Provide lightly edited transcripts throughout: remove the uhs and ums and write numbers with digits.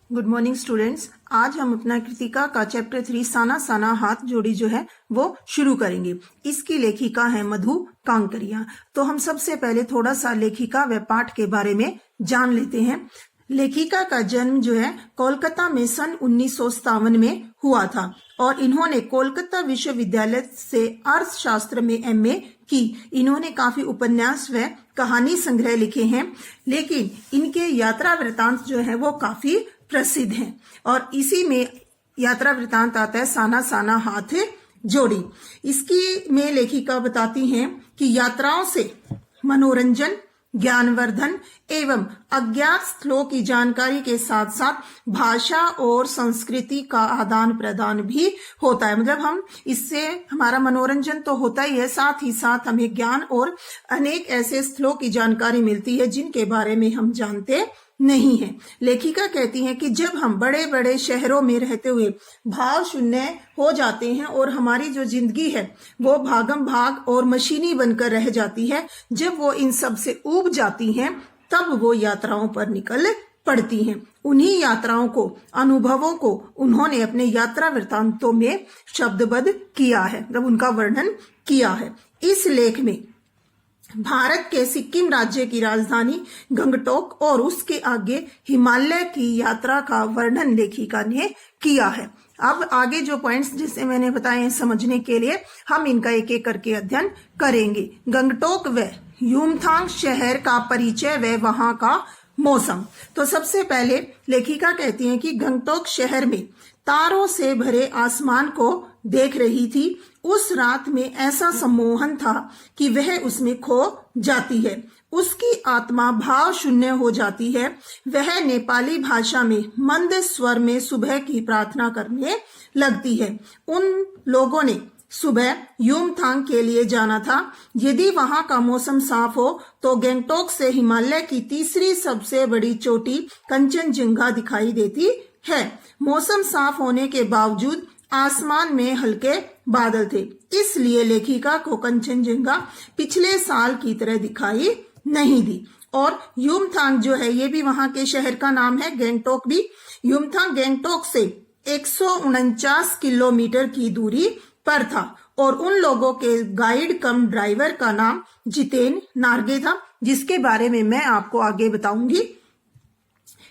Good morning students. आज हम अपना कृतिका का चैप्टर 3 साना साना हाथ जोड़ी जो है वो शुरू करेंगे। इसकी लेखिका है मधु कांकरिया। तो हम सबसे पहले थोड़ा सा लेखिका व पाठ के बारे में जान लेते हैं। लेखिका का जन्म जो है कोलकाता में सन 1957 में हुआ था और इन्होंने कोलकाता विश्वविद्यालय से अर्थशास्त्र में एमए की। इन्होंने काफी उपन्यास व कहानी संग्रह लिखे हैं, लेकिन इनके यात्रा वृतांत जो है वो काफी प्रसिद्ध हैं और इसी में यात्रा वृतांत आता है साना साना हाथ जोड़ी। इसकी में लेखिका बताती हैं कि यात्राओं से मनोरंजन, ज्ञानवर्धन एवं अज्ञात स्थलों की जानकारी के साथ साथ भाषा और संस्कृति का आदान प्रदान भी होता है। मतलब हम इससे हमारा मनोरंजन तो होता ही है, साथ ही साथ हमें ज्ञान और अनेक ऐसे स्थलों की जानकारी मिलती है जिनके बारे में हम जानते नहीं है। लेखिका कहती हैं कि जब हम बड़े बड़े शहरों में रहते हुए भाव शून्य हो जाते हैं और हमारी जो जिंदगी है वो भागम भाग और मशीनी बनकर रह जाती है, जब वो इन सब से ऊब जाती हैं तब वो यात्राओं पर निकल पड़ती हैं। उन्हीं यात्राओं को, अनुभवों को उन्होंने अपने यात्रा वृत्तांतों में शब्दबद्ध किया है, मतलब उनका वर्णन किया है। इस लेख में भारत के सिक्किम राज्य की राजधानी गंगटोक और उसके आगे हिमालय की यात्रा का वर्णन लेखिका ने किया है। अब आगे जो पॉइंट्स जिसे मैंने बताए हैं समझने के लिए हम इनका एक एक करके अध्ययन करेंगे। गंगटोक व युमथांग शहर का परिचय व वहां का मौसम। तो सबसे पहले लेखिका कहती हैं कि गंगटोक शहर में तारों से भरे आसमान को देख रही थी। उस रात में ऐसा सम्मोहन था कि वह उसमें खो जाती है। उसकी आत्मा भाव शून्य हो जाती है। वह नेपाली भाषा में मंद स्वर में सुबह की प्रार्थना करने लगती है। उन लोगों ने सुबह युमथांग के लिए जाना था। यदि वहां का मौसम साफ हो तो गंगटोक से हिमालय की तीसरी सबसे बड़ी चोटी कंचनजंगा दिखाई देती है। मौसम साफ होने के बावजूद आसमान में हल्के बादल थे, इसलिए लेखिका को कंचनजंगा पिछले साल की तरह दिखाई नहीं दी। और युमथांग जो है ये भी वहां के शहर का नाम है, गंगटोक भी। युमथांग गंगटोक से 149 किलोमीटर की दूरी पर था और उन लोगों के गाइड कम ड्राइवर का नाम जितेन नार्गे था, जिसके बारे में मैं आपको आगे बताऊंगी।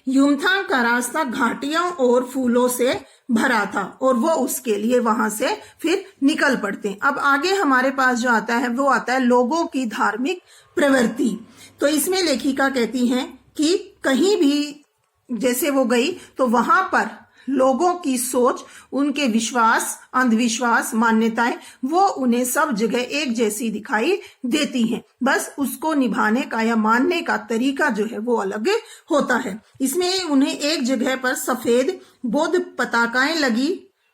युमथांग का रास्ता घाटियों और फूलों से भरा था और वो उसके लिए वहां से फिर निकल पड़ते हैं। अब आगे हमारे पास जो आता है वो आता है लोगों की धार्मिक प्रवृत्ति। तो इसमें लेखिका कहती हैं कि कहीं भी जैसे वो गई तो वहां पर लोगों की सोच, उनके विश्वास, अंधविश्वास, मान्यताएं वो उन्हें सब जगह एक जैसी दिखाई देती हैं। बस उसको निभाने का या मानने का तरीका जो है वो अलग होता है। इसमें उन्हें एक जगह पर सफेद बौद्ध पताकाएं लगी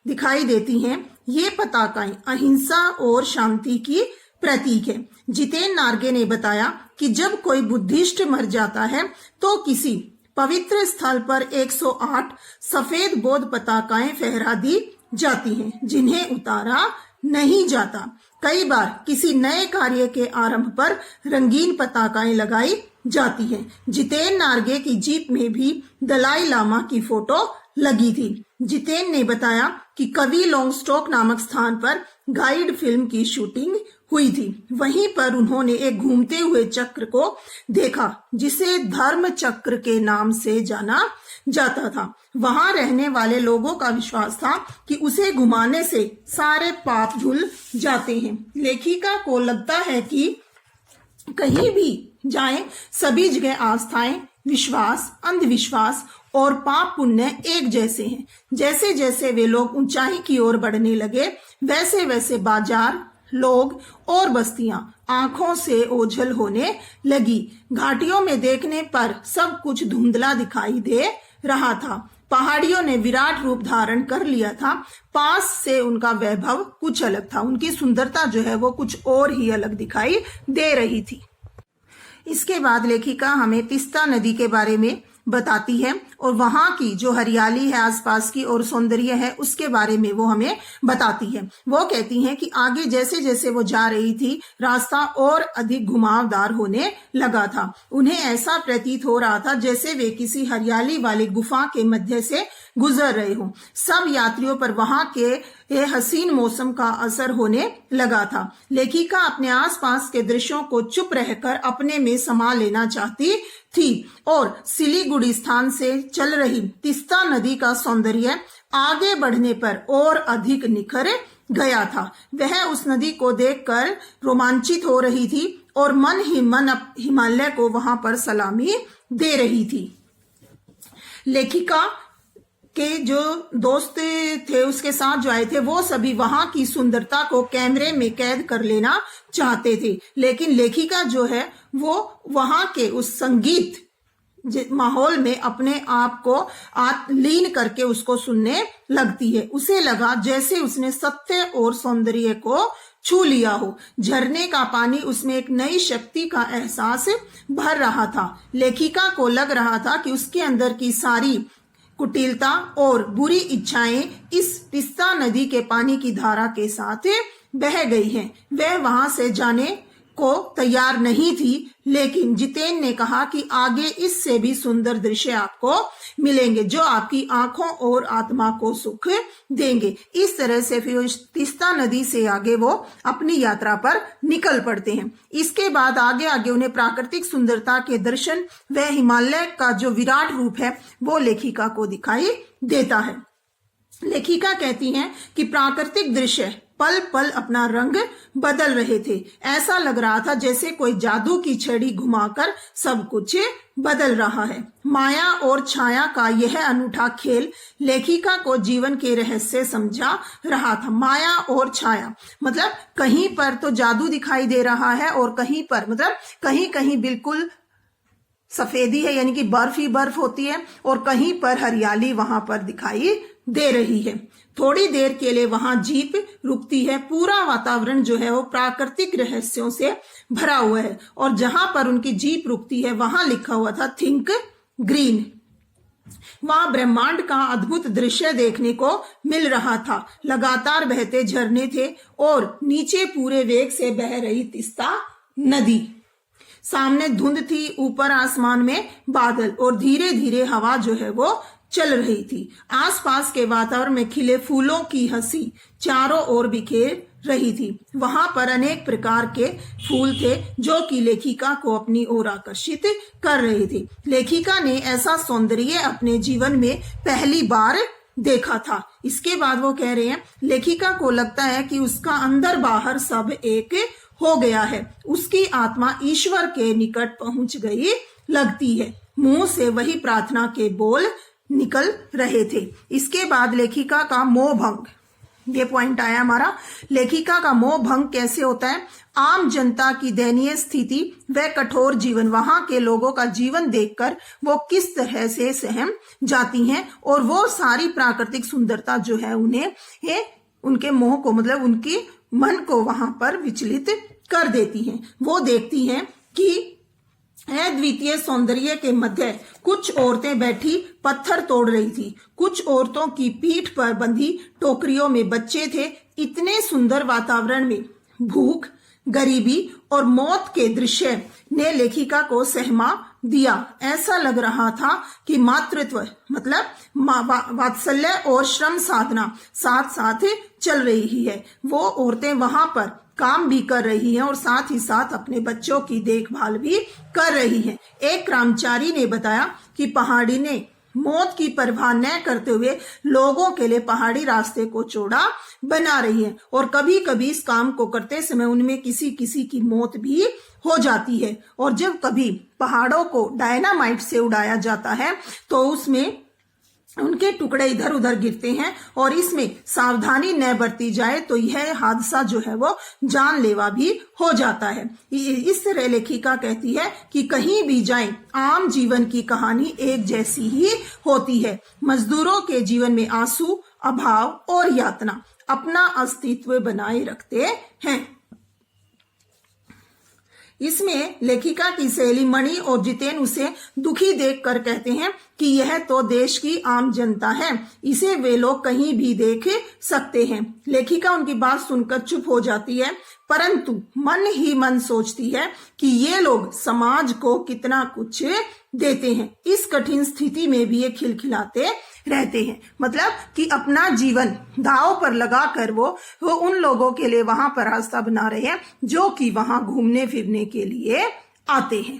दिखाई देती हैं। ये पताकाएं अहिंसा और शांति की प्रतीक है। जितेन नार्गे ने बताया कि जब कोई बुद्धिस्ट मर जाता है तो किसी पवित्र स्थल पर 108 सफेद बौद्ध पताकाएं फहरा दी जाती हैं, जिन्हें उतारा नहीं जाता। कई बार किसी नए कार्य के आरंभ पर रंगीन पताकाएं लगाई जाती हैं। जितेन नार्गे की जीप में भी दलाई लामा की फोटो लगी थी। जितेन ने बताया कि कवि लॉन्गस्टॉक नामक स्थान पर गाइड फिल्म की शूटिंग हुई थी। वहीं पर उन्होंने एक घूमते हुए चक्र को देखा जिसे धर्म चक्र के नाम से जाना जाता था। वहां रहने वाले लोगों का विश्वास था कि उसे घुमाने से सारे पाप धुल जाते हैं। लेखिका को लगता है कि कहीं भी जाएं सभी जगह आस्थाएं, विश्वास, अंधविश्वास और पाप पुण्य एक जैसे हैं। जैसे जैसे वे लोग ऊंचाई की ओर बढ़ने लगे वैसे वैसे बाजार, लोग और बस्तियां आंखों से ओझल होने लगी। घाटियों में देखने पर सब कुछ धुंधला दिखाई दे रहा था। पहाड़ियों ने विराट रूप धारण कर लिया था। पास से उनका वैभव कुछ अलग था। उनकी सुंदरता जो है वो कुछ और ही अलग दिखाई दे रही थी। इसके बाद लेखिका हमें तीस्ता नदी के बारे में बताती है और वहां की जो हरियाली है आसपास की और सौंदर्य है उसके बारे में वो हमें बताती है। वो कहती हैं कि आगे जैसे जैसे वो जा रही थी रास्ता और अधिक घुमावदार होने लगा था। उन्हें ऐसा प्रतीत हो रहा था जैसे वे किसी हरियाली वाली गुफा के मध्य से गुजर रहे हो। सब यात्रियों पर वहां के हसीन मौसम का असर होने लगा था। लेखिका अपने आसपास के दृश्यों को चुप रहकर अपने में समा लेना चाहती थी और सिलीगुड़ी स्थान से चल रही तीस्ता नदी का सौंदर्य आगे बढ़ने पर और अधिक निखर गया था। वह उस नदी को देखकर रोमांचित हो रही थी और मन ही मन हिमालय को वहां पर सलामी दे रही थी। लेखिका के जो दोस्त थे उसके साथ जो आए थे वो सभी वहां की सुंदरता को कैमरे में कैद कर लेना चाहते थे, लेकिन लेखिका जो है वो वहां के उस संगीत माहौल में अपने आप को लीन करके उसको सुनने लगती है। उसे लगा जैसे उसने सत्य और सौंदर्य को छू लिया हो। झरने का पानी उसमें एक नई शक्ति का एहसास भर रहा था। लेखिका को लग रहा था कि उसके अंदर की सारी कुटिलता और बुरी इच्छाएं इस तीस्ता नदी के पानी की धारा के साथ बह गई हैं। वह वहां से जाने को तैयार नहीं थी, लेकिन जितेन ने कहा कि आगे इससे भी सुंदर दृश्य आपको मिलेंगे जो आपकी आंखों और आत्मा को सुख देंगे। इस तरह से फिर तीस्ता नदी से आगे वो अपनी यात्रा पर निकल पड़ते हैं। इसके बाद आगे आगे उन्हें प्राकृतिक सुंदरता के दर्शन व हिमालय का जो विराट रूप है वो लेखिका को दिखाई देता है। लेखिका कहती हैं कि प्राकृतिक दृश्य पल पल अपना रंग बदल रहे थे। ऐसा लग रहा था जैसे कोई जादू की छड़ी घुमाकर सब कुछ बदल रहा है। माया और छाया का यह अनूठा खेल लेखिका को जीवन के रहस्य समझा रहा था। माया और छाया मतलब कहीं पर तो जादू दिखाई दे रहा है और कहीं पर मतलब कहीं कहीं बिल्कुल सफेदी है यानी कि बर्फ ही बर्फ होती है और कहीं पर हरियाली वहां पर दिखाई दे रही है। थोड़ी देर के लिए वहां जीप रुकती है। पूरा वातावरण जो है वो प्राकृतिक रहस्यों से भरा हुआ है और जहां पर उनकी जीप रुकती है वहां लिखा हुआ था थिंक ग्रीन। वहां ब्रह्मांड का अद्भुत दृश्य देखने को मिल रहा था। लगातार बहते झरने थे और नीचे पूरे वेग से बह रही तीस्ता नदी। सामने धुंध थी, ऊपर आसमान में बादल और धीरे धीरे हवा जो है वो चल रही थी। आसपास के वातावरण में खिले फूलों की हंसी चारों ओर बिखेर रही थी। वहां पर अनेक प्रकार के फूल थे जो कि लेखिका को अपनी ओर आकर्षित कर रहे थे। लेखिका ने ऐसा सौंदर्य अपने जीवन में पहली बार देखा था। इसके बाद वो कह रहे हैं लेखिका को लगता है कि उसका अंदर बाहर सब एक हो गया है। उसकी आत्मा ईश्वर के निकट पहुंच गई लगती है। मुंह से वही प्रार्थना के बोल निकल रहे थे। इसके बाद लेखिका का मोह भंग, ये पॉइंट आया हमारा। लेखिका का मोह भंग कैसे होता है? आम जनता की दयनीय स्थिति व कठोर जीवन, वहां के लोगों का जीवन देखकर वो किस तरह से सहम जाती हैं और वो सारी प्राकृतिक सुंदरता जो है उन्हें उनके मोह को मतलब उनके मन को वहां पर विचलित कर देती हैं। वो देखती हैं कि अद्वितीय सौंदर्य के मध्य कुछ औरतें बैठी पत्थर तोड़ रही थी। कुछ औरतों की पीठ पर बंधी टोकरियों में बच्चे थे। इतने सुंदर वातावरण में भूख, गरीबी और मौत के दृश्य ने लेखिका को सहमा दिया। ऐसा लग रहा था कि मातृत्व मतलब वात्सल्य और श्रम साधना साथ साथ चल रही है। वो औरतें वहां पर काम भी कर रही हैं और साथ ही साथ अपने बच्चों की देखभाल भी कर रही हैं। एक कर्मचारी ने बताया कि पहाड़ी ने मौत की परवाह न करते हुए लोगों के लिए पहाड़ी रास्ते को चौड़ा बना रही है और कभी कभी इस काम को करते समय उनमें किसी किसी की मौत भी हो जाती है। और जब कभी पहाड़ों को डायनामाइट से उड़ाया जाता है तो उसमें उनके टुकड़े इधर उधर गिरते हैं और इसमें सावधानी न बरती जाए तो यह हादसा जो है वो जानलेवा भी हो जाता है। इस तरह लेखिका कहती है कि कहीं भी जाएं, आम जीवन की कहानी एक जैसी ही होती है। मजदूरों के जीवन में आंसू, अभाव और यातना अपना अस्तित्व बनाए रखते हैं। इसमें लेखिका की सहेली मणि और जितेन उसे दुखी देखकर कहते हैं कि यह तो देश की आम जनता है, इसे वे लोग कहीं भी देख सकते हैं। लेखिका उनकी बात सुनकर चुप हो जाती है, परंतु मन ही मन सोचती है कि ये लोग समाज को कितना कुछ देते हैं, इस कठिन स्थिति में भी ये खिलखिलाते रहते हैं। मतलब कि अपना जीवन दांव पर लगाकर वो उन लोगों के लिए वहां पर रास्ता बना रहे हैं जो कि वहां घूमने फिरने के लिए आते हैं।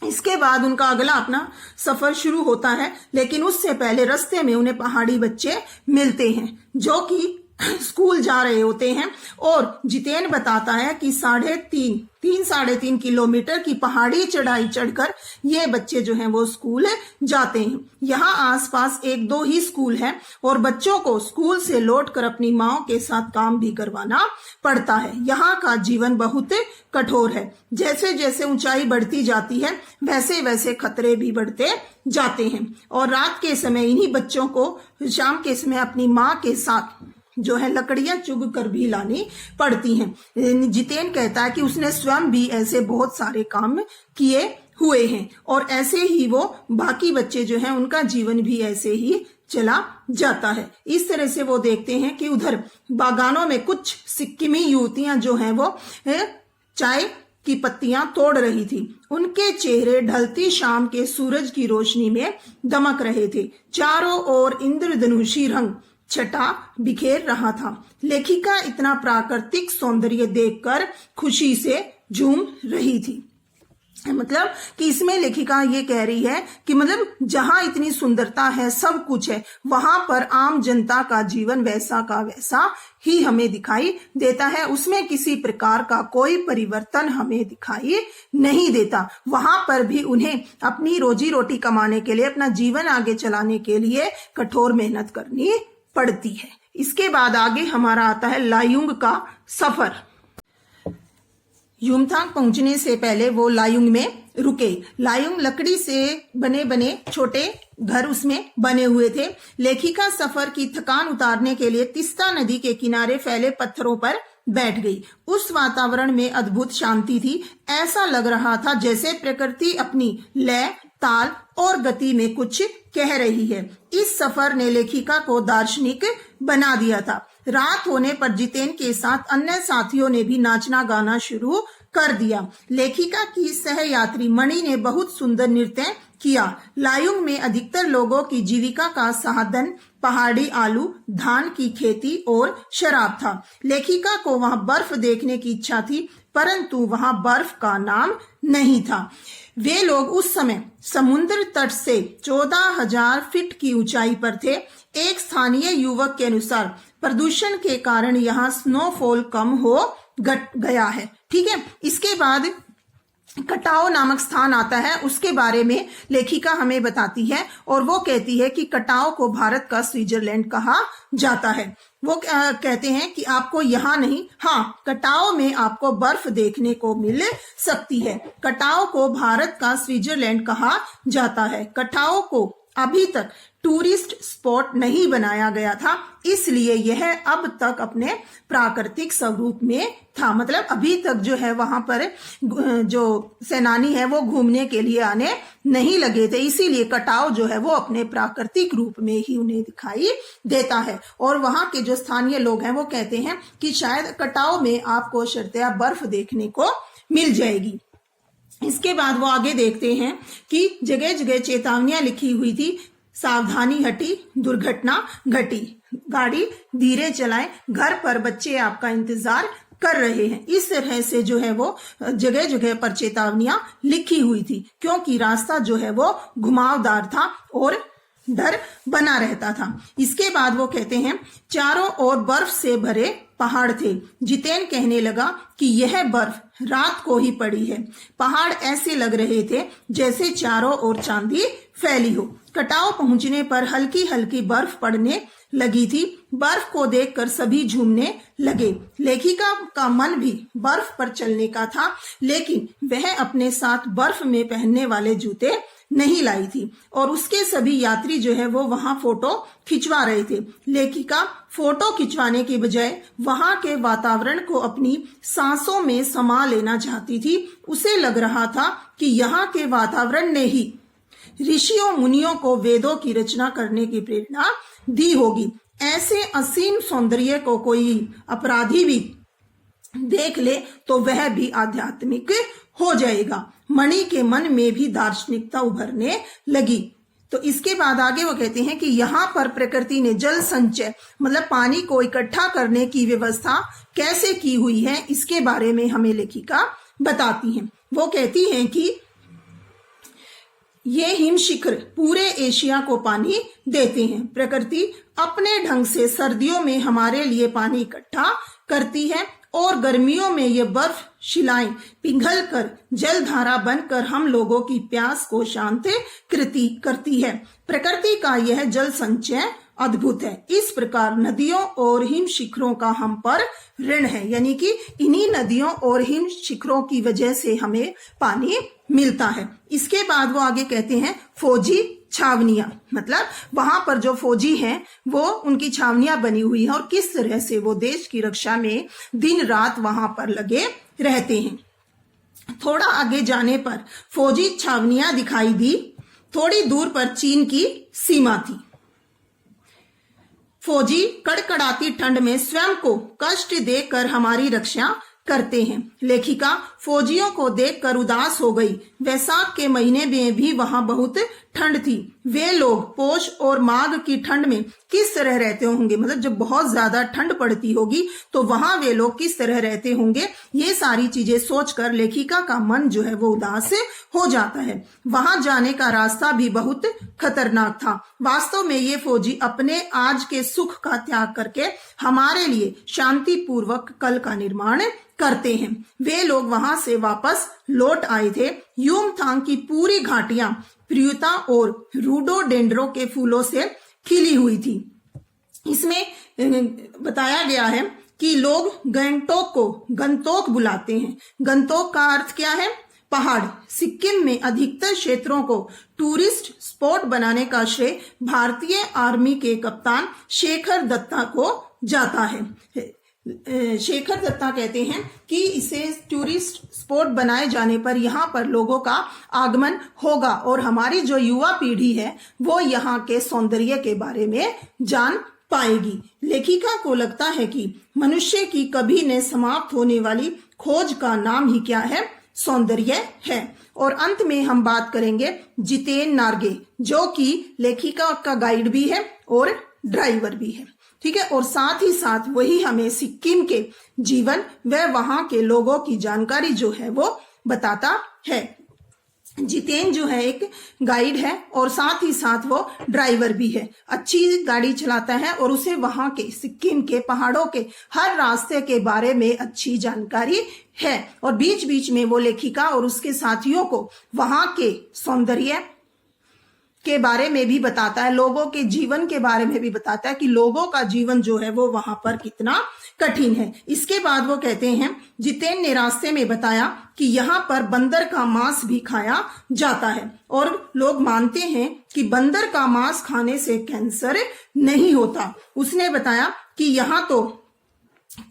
इसके बाद उनका अगला अपना सफर शुरू होता है, लेकिन उससे पहले रास्ते में उन्हें पहाड़ी बच्चे मिलते हैं जो कि स्कूल जा रहे होते हैं। और जितेन बताता है कि 3.5 किलोमीटर की पहाड़ी चढ़ाई चढ़कर ये बच्चे जो हैं वो स्कूल जाते हैं। यहाँ आसपास 1-2 ही स्कूल है और बच्चों को स्कूल से लौटकर अपनी माओ के साथ काम भी करवाना पड़ता है। यहाँ का जीवन बहुत कठोर है। जैसे जैसे ऊंचाई बढ़ती जाती है वैसे वैसे खतरे भी बढ़ते जाते हैं। और रात के समय इन्हीं बच्चों को शाम के समय अपनी माँ के साथ जो है लकड़ियां चुग कर भी लानी पड़ती हैं। जितेन कहता है कि उसने स्वयं भी ऐसे बहुत सारे काम किए हुए हैं और ऐसे ही वो बाकी बच्चे जो हैं उनका जीवन भी ऐसे ही चला जाता है। इस तरह से वो देखते हैं कि उधर बागानों में कुछ सिक्किमी युवतियां जो हैं वो चाय की पत्तियां तोड़ रही थी। उनके चेहरे ढलती शाम के सूरज की रोशनी में दमक रहे थे। चारों ओर इंद्रधनुषी रंग छटा बिखेर रहा था। लेखिका इतना प्राकृतिक सौंदर्य देखकर खुशी से झूम रही थी। मतलब कि इसमें लेखिका ये कह रही है कि मतलब जहां इतनी सुंदरता है, सब कुछ है, वहां पर आम जनता का जीवन वैसा का वैसा ही हमें दिखाई देता है। उसमें किसी प्रकार का कोई परिवर्तन हमें दिखाई नहीं देता। वहां पर भी उन्हें अपनी रोजी रोटी कमाने के लिए, अपना जीवन आगे चलाने के लिए कठोर मेहनत करनी पड़ती है। इसके बाद आगे हमारा आता है लायुंग का सफर। युमथांग पहुंचने से पहले वो लायुंग में रुके। लायुंग लकड़ी से बने छोटे घर उसमें बने हुए थे। लेखिका सफर की थकान उतारने के लिए तीस्ता नदी के किनारे फैले पत्थरों पर बैठ गई। उस वातावरण में अद्भुत शांति थी। ऐसा लग रहा था जैसे प्रकृति अपनी लय, ताल और गति में कुछ कह रही है। इस सफर ने लेखिका को दार्शनिक बना दिया था। रात होने पर जितेन के साथ अन्य साथियों ने भी नाचना गाना शुरू कर दिया। लेखिका की सहयात्री मणि ने बहुत सुंदर नृत्य किया। लायुंग में अधिकतर लोगों की जीविका का साधन पहाड़ी आलू, धान की खेती और शराब था। लेखिका को वहां बर्फ देखने की इच्छा थी, परंतु वहां बर्फ का नाम नहीं था। वे लोग उस समय समुद्र तट से 14,000 फीट की ऊंचाई पर थे। एक स्थानीय युवक के अनुसार प्रदूषण के कारण यहाँ स्नोफॉल कम हो गया है। ठीक है, इसके बाद कटाओ नामक स्थान आता है। उसके बारे में लेखिका हमें बताती है और वो कहती है कि कटाओ को भारत का स्विट्जरलैंड कहा जाता है। वो कहते हैं कि आपको यहाँ नहीं, हाँ, कटाओ में आपको बर्फ देखने को मिल सकती है। कटाओ को भारत का स्विट्जरलैंड कहा जाता है। कटाओ को अभी तक टूरिस्ट स्पॉट नहीं बनाया गया था, इसलिए यह अब तक अपने प्राकृतिक स्वरूप में था। मतलब अभी तक जो है वहां पर जो सेनानी है वो घूमने के लिए आने नहीं लगे थे, इसीलिए कटाव जो है वो अपने प्राकृतिक रूप में ही उन्हें दिखाई देता है। और वहां के जो स्थानीय लोग हैं वो कहते हैं कि शायद कटाव में आपको शर्तिया बर्फ देखने को मिल जाएगी। इसके बाद वो आगे देखते हैं कि जगह जगह चेतावनियां लिखी हुई थी। सावधानी हटी, दुर्घटना घटी, गाड़ी धीरे चलाएं, घर पर बच्चे आपका इंतजार कर रहे हैं। इस तरह से जो है वो जगह जगह पर चेतावनियां लिखी हुई थी, क्योंकि रास्ता जो है वो घुमावदार था और डर बना रहता था। इसके बाद वो कहते हैं चारों ओर बर्फ से भरे पहाड़ थे। जितेन कहने लगा कि यह बर्फ रात को ही पड़ी है। पहाड़ ऐसे लग रहे थे जैसे चारों ओर चांदी फैली हो। कटाव पहुंचने पर हल्की हल्की बर्फ पड़ने लगी थी। बर्फ को देखकर सभी झूमने लगे। लेखिका का मन भी बर्फ पर चलने का था, लेकिन वह अपने साथ बर्फ में पहनने वाले जूते नहीं लाई थी और उसके सभी यात्री जो है वो वहां फोटो खिंचवा रहे थे। लेखिका फोटो खिंचवाने के बजाय वहां के वातावरण को अपनी सांसों में समा लेना चाहती थी। उसे लग रहा था कि यहाँ के वातावरण ने ही ऋषियों मुनियों को वेदों की रचना करने की प्रेरणा दी होगी। ऐसे असीम सौंदर्य को कोई अपराधी भी देख ले तो वह भी आध्यात्मिक हो जाएगा। मणि के मन में भी दार्शनिकता उभरने लगी। तो इसके बाद आगे वो कहते हैं कि यहाँ पर प्रकृति ने जल संचय मतलब पानी को इकट्ठा करने की व्यवस्था कैसे की हुई है, इसके बारे में हमें लेखिका बताती हैं। वो कहती हैं कि ये हिम शिखर पूरे एशिया को पानी देते हैं। प्रकृति अपने ढंग से सर्दियों में हमारे लिए पानी इकट्ठा करती है और गर्मियों में ये बर्फ शिलाएं पिघल कर जलधारा बनकर हम लोगों की प्यास को शांत करती है। प्रकृति का यह जल संचय अद्भुत है। इस प्रकार नदियों और हिम शिखरों का हम पर ऋण है, यानी कि इन्हीं नदियों और हिम शिखरों की वजह से हमें पानी मिलता है। इसके बाद वो आगे कहते हैं फौजी छावनियां, मतलब वहां पर जो फौजी हैं वो उनकी छावनियां बनी हुई है और किस तरह से वो देश की रक्षा में दिन रात वहां पर लगे रहते हैं। थोड़ा आगे जाने पर फौजी छावनियां दिखाई दी। थोड़ी दूर पर चीन की सीमा थी। फौजी कड़कड़ाती ठंड में स्वयं को कष्ट देकर हमारी रक्षा करते हैं। लेखिका फौजियों को देखकर उदास हो गई। वैसाख के महीने में भी वहां बहुत ठंड थी। वे लोग पोष और माघ की ठंड में किस तरह रहते होंगे, मतलब जब बहुत ज्यादा ठंड पड़ती होगी तो वहां वे लोग किस तरह रहते होंगे, ये सारी चीजें सोचकर लेखिका का मन जो है वो उदास हो जाता है। वहां जाने का रास्ता भी बहुत खतरनाक था। वास्तव में ये फौजी अपने आज के सुख का त्याग करके हमारे लिए शांतिपूर्वक कल का निर्माण करते हैं। वे लोग वहां से वापस लौट आए थे। यूमथांग की पूरी घाटियां प्रियुता और रूडोडेंड्रो के फूलों से खिली हुई थी। इसमें बताया गया है कि लोग गंगटोक को गंतोक बुलाते हैं। गंतोक का अर्थ क्या है? पहाड़। सिक्किम में अधिकतर क्षेत्रों को टूरिस्ट स्पॉट बनाने का श्रेय भारतीय आर्मी के कप्तान शेखर दत्ता को जाता है। शेखर दत्ता कहते हैं कि इसे टूरिस्ट स्पॉट बनाए जाने पर यहाँ पर लोगों का आगमन होगा और हमारी जो युवा पीढ़ी है वो यहाँ के सौंदर्य के बारे में जान पाएगी। लेखिका को लगता है कि मनुष्य की कभी न समाप्त होने वाली खोज का नाम ही क्या है? सौंदर्य है। और अंत में हम बात करेंगे जितेन नार्गे, जो कि लेखिका का गाइड भी है और ड्राइवर भी है। ठीक है, और साथ ही साथ वही हमें सिक्किम के जीवन व वहां के लोगों की जानकारी जो है वो बताता है। जितेन जो है एक गाइड है और साथ ही साथ वो ड्राइवर भी है। अच्छी गाड़ी चलाता है और उसे वहां के सिक्किम के पहाड़ों के हर रास्ते के बारे में अच्छी जानकारी है और बीच बीच में वो लेखिका और उसके साथियों को वहां के सौंदर्य के बारे में भी बताता है, लोगों के जीवन के बारे में भी बताता है कि लोगों का जीवन जो है वो वहां पर कितना कठिन है। इसके बाद वो कहते हैं जितेन ने रास्ते में बताया कि यहाँ पर बंदर का मांस भी खाया जाता है और लोग मानते हैं कि बंदर का मांस खाने से कैंसर नहीं होता। उसने बताया कि यहाँ तो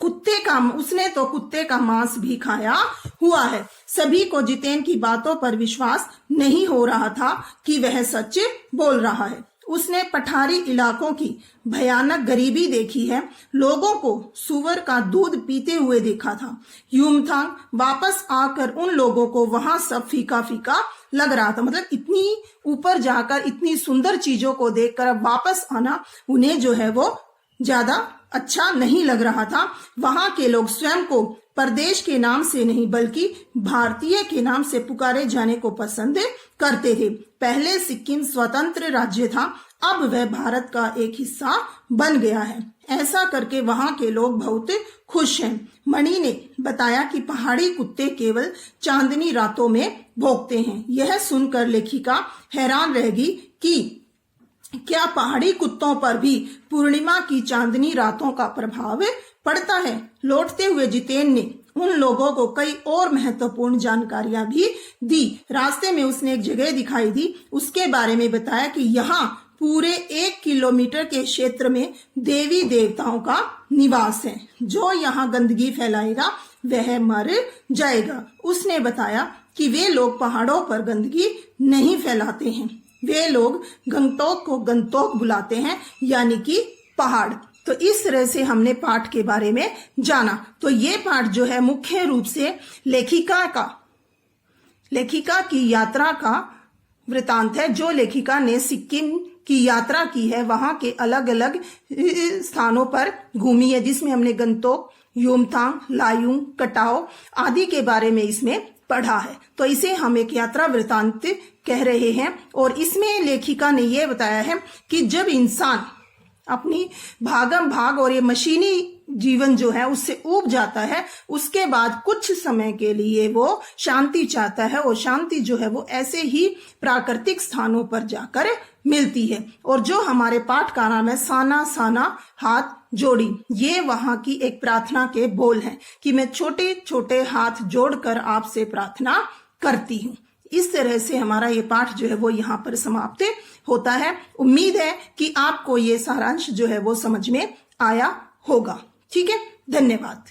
उसने तो कुत्ते का मांस भी खाया हुआ है। सभी को जितेन की बातों पर विश्वास नहीं हो रहा था कि वह सच बोल रहा है। उसने पठारी इलाकों की भयानक गरीबी देखी है। लोगों को सुअर का दूध पीते हुए देखा था। यूमथांग वापस आकर उन लोगों को वहां सब फीका फीका लग रहा था, मतलब इतनी ऊपर जाकर इतनी सुंदर चीजों को देखकर अब वापस आना उन्हें जो है वो ज्यादा अच्छा नहीं लग रहा था। वहां के लोग स्वयं को प्रदेश के नाम से नहीं बल्कि भारतीय के नाम से पुकारे जाने को पसंद करते थे। पहले सिक्किम स्वतंत्र राज्य था, अब वह भारत का एक हिस्सा बन गया है। ऐसा करके वहां के लोग बहुत खुश हैं। मणि ने बताया कि पहाड़ी कुत्ते केवल चांदनी रातों में भौंकते हैं। यह सुनकर लेखिका हैरान रहेगी कि क्या पहाड़ी कुत्तों पर भी पूर्णिमा की चांदनी रातों का प्रभाव पड़ता है। लौटते हुए जितेन ने उन लोगों को कई और महत्वपूर्ण जानकारियां भी दी। रास्ते में उसने एक जगह दिखाई दी, उसके बारे में बताया कि यहाँ पूरे 1 किलोमीटर के क्षेत्र में देवी देवताओं का निवास है। जो यहाँ गंदगी फैलाएगा वह मर जाएगा। उसने बताया कि वे लोग पहाड़ों पर गंदगी नहीं फैलाते हैं, वे लोग गंगटोक को गंगटोक बुलाते हैं, यानी कि पहाड़। तो इस तरह से हमने पाठ के बारे में जाना। तो ये पाठ जो है मुख्य रूप से लेखिका की यात्रा का वृतांत है। जो लेखिका ने सिक्किम की यात्रा की है, वहां के अलग अलग स्थानों पर घूमी है, जिसमें हमने गंगटोक, युमथांग, लायुंग, कटाओ आदि के बारे में इसमें पढ़ा है। तो इसे हम एक यात्रा वृतांत कह रहे हैं। और इसमें लेखिका ने यह बताया है कि जब इंसान अपनी भागम भाग और ये मशीनी जीवन जो है उससे ऊब जाता है, उसके बाद कुछ समय के लिए वो शांति चाहता है, और शांति जो है वो ऐसे ही प्राकृतिक स्थानों पर जाकर मिलती है। और जो हमारे पाठ का नाम है साना साना हाथ जोड़ी, ये वहां की एक प्रार्थना के बोल हैं कि मैं छोटे छोटे हाथ जोड़कर आपसे प्रार्थना करती हूँ। इस तरह से हमारा ये पाठ जो है वो यहाँ पर समाप्त होता है। उम्मीद है कि आपको ये सारांश जो है वो समझ में आया होगा। ठीक है, धन्यवाद।